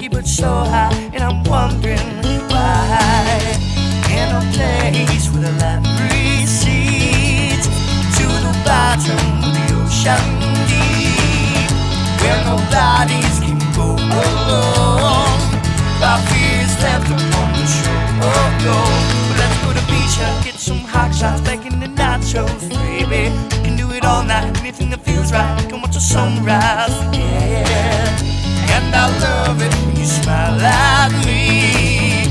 sticky but so high, and I'm wondering why. In a place where the land recedes to the bottom of the ocean deep, where no bodies can go alone, our fears left upon the shore of gold. But let's go to the beach and get some hot shots, back in the nachos, baby. We can do it all night, anything that feels right. Come watch the sunrise, yeah. And I love it when you smile at me,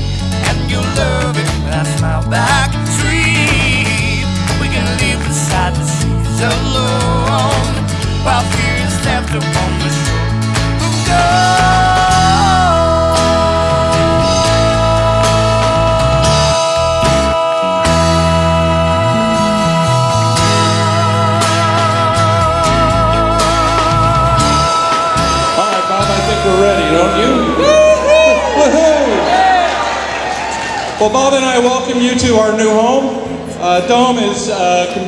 and you'll love it when I smile back sweet. We can live beside the seas alone, while fear is left upon the shore of gold. We're ready, don't you? Woohoo! Well, Bob and I welcome you to our new home. Dome has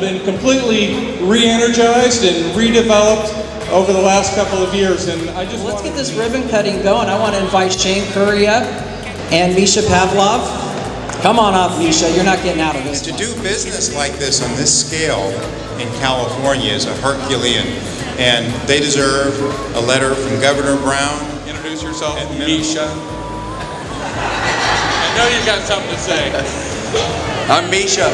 been completely re-energized and redeveloped over the last couple of years, and I just let's get this ribbon cutting going. I want to invite Shane Curry up and Misha Pavlov. Come on up, Misha. You're not getting out of this. To do business like this on this scale in California is a Herculean, and they deserve a letter from Governor Brown. Introduce yourself, Misha. I know you've got something to say. I'm Misha.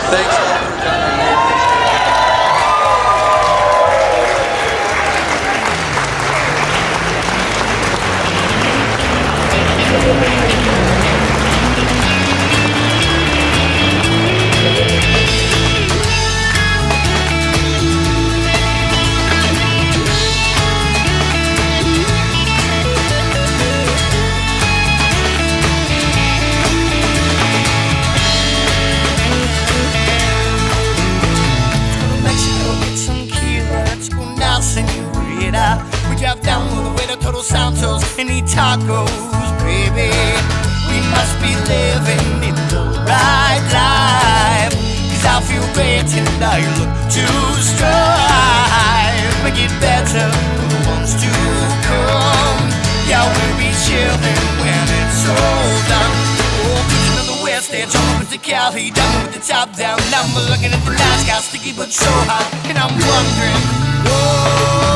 Thanks all for coming. We drive down all the way to Total Santos and eat tacos, baby. We must be living in the right life, 'cause I feel great and I look to strive. Make it better for the ones to come. Yeah, we'll be chillin' when it's all done. Oh, cruising on the west edge, on with the Cali, down with the top down. Now we're looking at the night sky, sticky but so hot, and I'm wondering, whoa.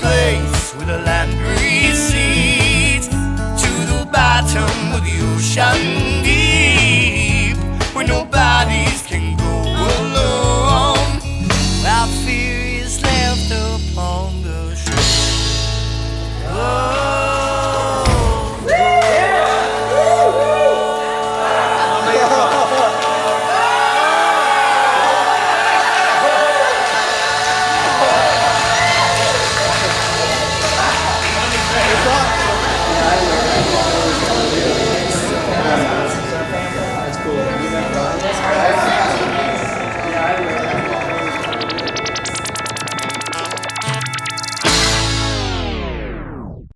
Place where the land recedes to the bottom of the ocean.